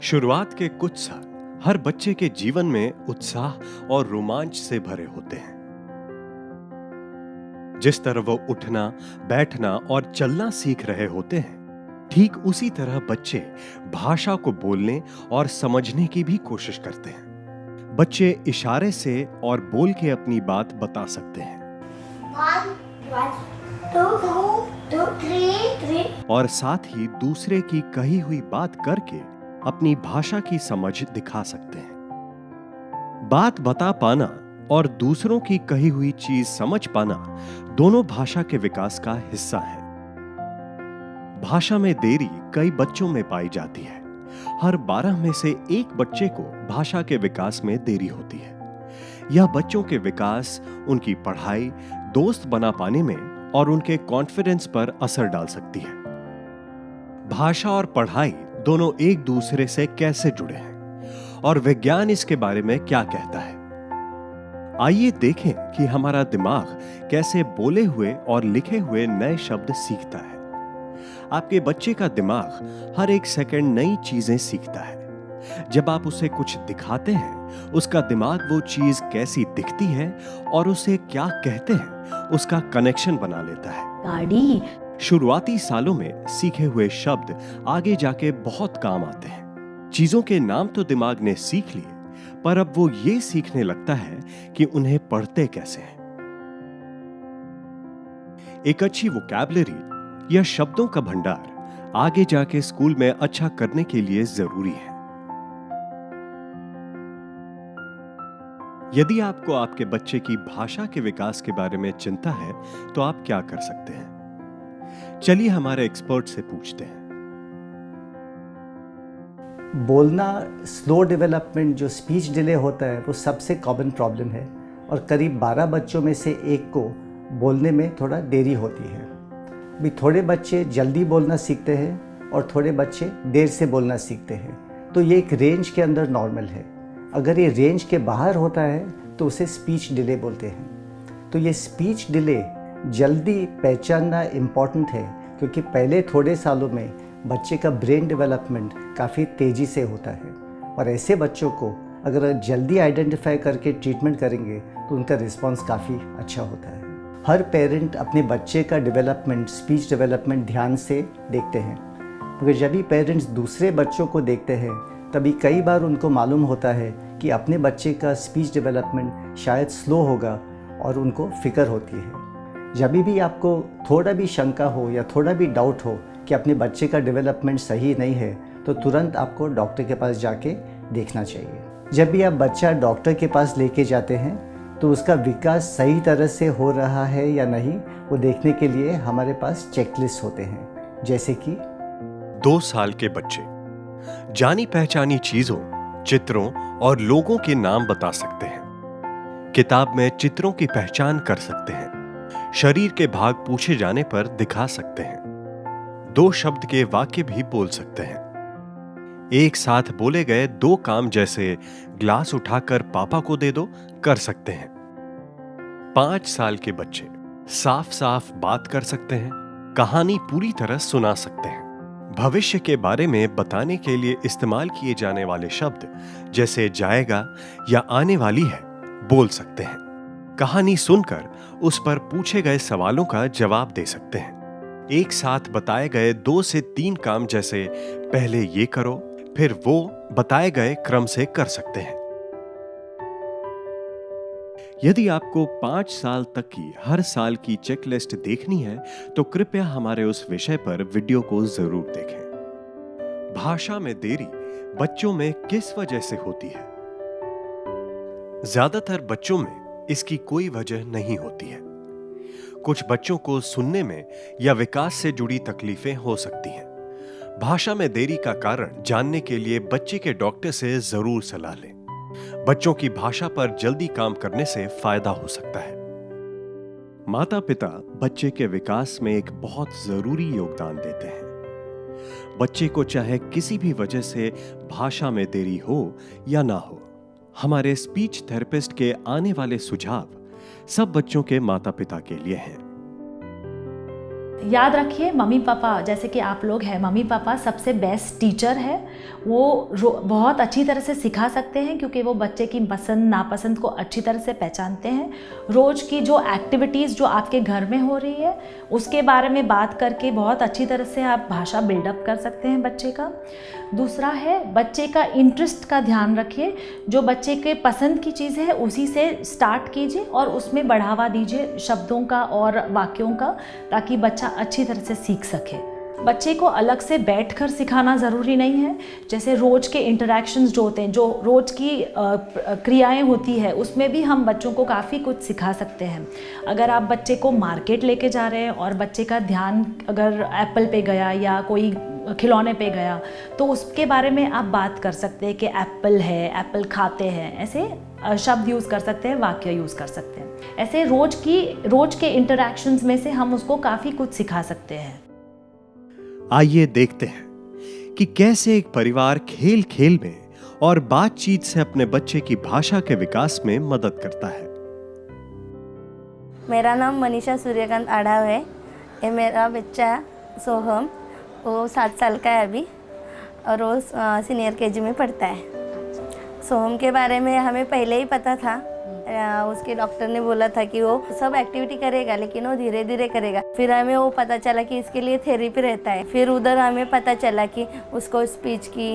शुरुआत के कुछ साल हर बच्चे के जीवन में उत्साह और रोमांच से भरे होते हैं। जिस तरह वो उठना, बैठना और चलना सीख रहे होते हैं, ठीक उसी तरह बच्चे भाषा को बोलने और समझने की भी कोशिश करते हैं। बच्चे इशारे से और बोल के अपनी बात बता सकते हैं। 1, 2, 2, 3, और साथ ही दूसरे की कही हुई बात करके अपनी भाषा की समझ दिखा सकते हैं। बात बता पाना और दूसरों की कही हुई चीज समझ पाना दोनों भाषा के विकास का हिस्सा है। भाषा में देरी कई बच्चों में पाई जाती है। हर 12 में से एक बच्चे को भाषा के विकास में देरी होती है। यह बच्चों के विकास, उनकी पढ़ाई, दोस्त बना पाने में और उनके कॉन्फिडेंस पर असर डाल सकती है। भाषा और पढ़ाई दोनों एक दूसरे से कैसे जुड़े हैं और विज्ञान इसके बारे में क्या कहता है। आइए देखें कि हमारा दिमाग कैसे बोले हुए और लिखे हुए नए शब्द सीखता है। आपके बच्चे का दिमाग हर एक सेकंड नई चीजें सीखता है। जब आप उसे कुछ दिखाते हैं, उसका दिमाग वो चीज कैसी दिखती है और उसे क्या कहते हैं, उसका कनेक्शन बना लेता है। गाड़ी। शुरुआती सालों में सीखे हुए शब्द आगे जाके बहुत काम आते हैं। चीजों के नाम तो दिमाग ने सीख लिए, पर अब वो ये सीखने लगता है कि उन्हें पढ़ते कैसे हैं। एक अच्छी वोकैबुलरी या शब्दों का भंडार आगे जाके स्कूल में अच्छा करने के लिए जरूरी है। यदि आपको आपके बच्चे की भाषा के विकास के बारे में चिंता है, तो आप क्या कर सकते हैं? चलिए हमारे एक्सपर्ट से पूछते हैं। बोलना स्लो डेवलपमेंट, जो स्पीच डिले होता है, वो सबसे कॉमन प्रॉब्लम है और करीब 12 बच्चों में से एक को बोलने में थोड़ा देरी होती है। भी थोड़े बच्चे जल्दी बोलना सीखते हैं और थोड़े बच्चे देर से बोलना सीखते हैं, तो ये एक रेंज के अंदर नॉर्मल है। अगर ये रेंज के बाहर होता है तो उसे स्पीच डिले बोलते हैं। तो ये स्पीच डिले जल्दी पहचानना इम्पॉर्टेंट है, क्योंकि पहले थोड़े सालों में बच्चे का ब्रेन डेवलपमेंट काफ़ी तेज़ी से होता है और ऐसे बच्चों को अगर जल्दी आइडेंटिफाई करके ट्रीटमेंट करेंगे तो उनका रिस्पांस काफ़ी अच्छा होता है। हर पेरेंट अपने बच्चे का डेवलपमेंट, स्पीच डेवलपमेंट ध्यान से देखते हैं, मगर जब भी पेरेंट्स दूसरे बच्चों को देखते हैं तभी कई बार उनको मालूम होता है कि अपने बच्चे का स्पीच डेवलपमेंट शायद स्लो होगा और उनको फिक्र होती है। जब भी आपको थोड़ा भी शंका हो या थोड़ा भी डाउट हो कि अपने बच्चे का डेवलपमेंट सही नहीं है, तो तुरंत आपको डॉक्टर के पास जाके देखना चाहिए। जब भी आप बच्चा डॉक्टर के पास लेके जाते हैं तो उसका विकास सही तरह से हो रहा है या नहीं, वो देखने के लिए हमारे पास चेकलिस्ट होते हैं। जैसे कि 2 साल के बच्चे जानी पहचानी चीजों, चित्रों और लोगों के नाम बता सकते हैं। किताब में चित्रों की पहचान कर सकते हैं। शरीर के भाग पूछे जाने पर दिखा सकते हैं। 2 शब्द के वाक्य भी बोल सकते हैं। एक साथ बोले गए 2 काम, जैसे ग्लास उठाकर पापा को दे दो, कर सकते हैं। 5 साल के बच्चे साफ साफ बात कर सकते हैं, कहानी पूरी तरह सुना सकते हैं। भविष्य के बारे में बताने के लिए इस्तेमाल किए जाने वाले शब्द, जैसे जाएगा या आने वाली है, बोल सकते हैं। कहानी सुनकर उस पर पूछे गए सवालों का जवाब दे सकते हैं। एक साथ बताए गए 2 से 3 काम, जैसे पहले ये करो फिर वो, बताए गए क्रम से कर सकते हैं। यदि आपको 5 साल तक की हर साल की चेकलिस्ट देखनी है, तो कृपया हमारे उस विषय पर वीडियो को जरूर देखें। भाषा में देरी बच्चों में किस वजह से होती है? ज्यादातर बच्चों में इसकी कोई वजह नहीं होती है। कुछ बच्चों को सुनने में या विकास से जुड़ी तकलीफें हो सकती हैं। भाषा में देरी का कारण जानने के लिए बच्चे के डॉक्टर से जरूर सलाह लें। बच्चों की भाषा पर जल्दी काम करने से फायदा हो सकता है। माता पिता बच्चे के विकास में एक बहुत जरूरी योगदान देते हैं। बच्चे को चाहे किसी भी वजह से भाषा में देरी हो या ना हो, हमारे स्पीच थेरेपिस्ट के आने वाले सुझाव सब बच्चों के माता पिता के लिए हैं। याद रखिए, मम्मी पापा जैसे कि आप लोग हैं, मम्मी पापा सबसे बेस्ट टीचर है। वो बहुत अच्छी तरह से सिखा सकते हैं क्योंकि वो बच्चे की पसंद नापसंद को अच्छी तरह से पहचानते हैं। रोज़ की जो एक्टिविटीज़ जो आपके घर में हो रही है उसके बारे में बात करके बहुत अच्छी तरह से आप भाषा बिल्डअप कर सकते हैं बच्चे का। दूसरा है, बच्चे का इंटरेस्ट का ध्यान रखिए। जो बच्चे के पसंद की चीज़ है उसी से स्टार्ट कीजिए और उसमें बढ़ावा दीजिए शब्दों का और वाक्यों का, ताकि बच्चा अच्छी तरह से सीख सके। बच्चे को अलग से बैठकर सिखाना ज़रूरी नहीं है। जैसे रोज़ के इंटरेक्शंस जो होते हैं, जो रोज़ की क्रियाएं होती है, उसमें भी हम बच्चों को काफ़ी कुछ सिखा सकते हैं। अगर आप बच्चे को मार्केट लेके जा रहे हैं और बच्चे का ध्यान अगर एप्पल पे गया या कोई खिलौने पे गया, तो उसके बारे में आप बात कर सकते हैं कि एप्पल है, एप्पल खाते हैं, ऐसे शब्द यूज़ कर सकते हैं, वाक्य यूज़ कर सकते हैं। ऐसे रोज़ के इंटरेक्शंस में से हम उसको काफ़ी कुछ सिखा सकते हैं। आइए देखते हैं कि कैसे एक परिवार खेल खेल में और बातचीत से अपने बच्चे की भाषा के विकास में मदद करता है। मेरा नाम मनीषा सूर्यकांत आढ़ाव है। ये मेरा बच्चा सोहम, वो 7 साल का है अभी और वो सीनियर केजी में पढ़ता है। सोहम के बारे में हमें पहले ही पता था। उसके डॉक्टर ने बोला था कि वो सब एक्टिविटी करेगा लेकिन वो धीरे धीरे करेगा। फिर हमें वो पता चला कि इसके लिए थेरेपी रहता है। फिर उधर हमें पता चला कि उसको स्पीच की,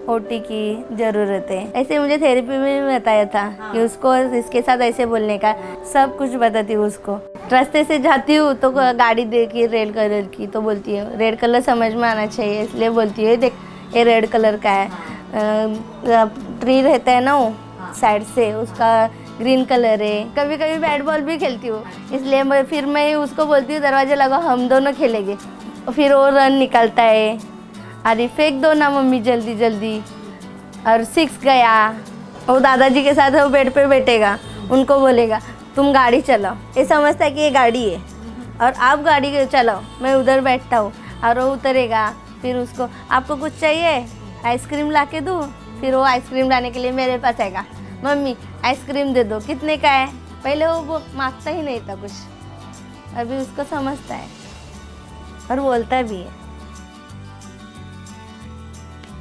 ओटी की ज़रूरत है। ऐसे मुझे थेरेपी में बताया था कि उसको इसके साथ ऐसे बोलने का, सब कुछ बताती हूँ उसको। रास्ते से जाती हूँ तो गाड़ी देखी रेड कलर की तो बोलती है रेड कलर समझ में आना चाहिए, इसलिए बोलती है देख ये रेड कलर का है। ट्री रहता है ना वो साइड से, उसका ग्रीन कलर है। कभी कभी बैट बॉल भी खेलती हूँ, इसलिए फिर मैं उसको बोलती हूँ दरवाजा लगाओ, हम दोनों खेलेंगे। फिर वो रन निकलता है, अरे फेंक दो ना मम्मी जल्दी जल्दी, और 6 गया। वो दादाजी के साथ वो बेड पे बैठेगा, उनको बोलेगा तुम गाड़ी चलाओ। ये समझता है कि ये गाड़ी है और आप गाड़ी चलाओ, मैं उधर बैठता हूँ। और वो उतरेगा, फिर उसको आपको कुछ चाहिए, आइसक्रीम ला के दूँ। फिर वो आइसक्रीम लाने के लिए मेरे पास आएगा, मम्मी आइसक्रीम दे दो, कितने का है। पहले वो मांगता ही नहीं था कुछ, अभी उसको समझता है और बोलता भी है।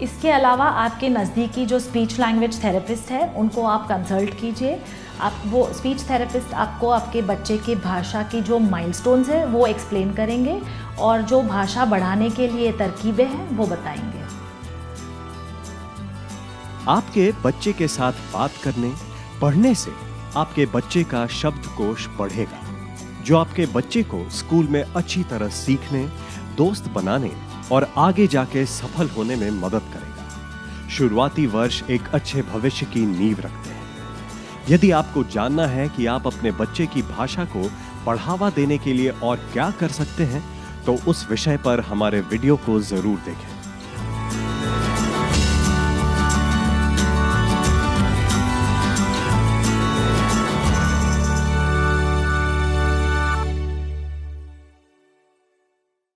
इसके अलावा आपके नज़दीकी जो स्पीच लैंग्वेज थेरेपिस्ट है उनको आप कंसल्ट कीजिए। आप वो स्पीच थेरेपिस्ट आपको आपके बच्चे की भाषा की जो माइलस्टोन्स है वो एक्सप्लेन करेंगे और जो भाषा बढ़ाने के लिए तरकीबें हैं वो बताएंगे। आपके बच्चे के साथ बात करने, पढ़ने से आपके बच्चे का शब्दकोश बढ़ेगा, जो आपके बच्चे को स्कूल में अच्छी तरह सीखने, दोस्त बनाने और आगे जाके सफल होने में मदद करेगा। शुरुआती वर्ष एक अच्छे भविष्य की नींव रखते हैं। यदि आपको जानना है कि आप अपने बच्चे की भाषा को बढ़ावा देने के लिए और क्या कर सकते हैं, तो उस विषय पर हमारे वीडियो को जरूर देखें।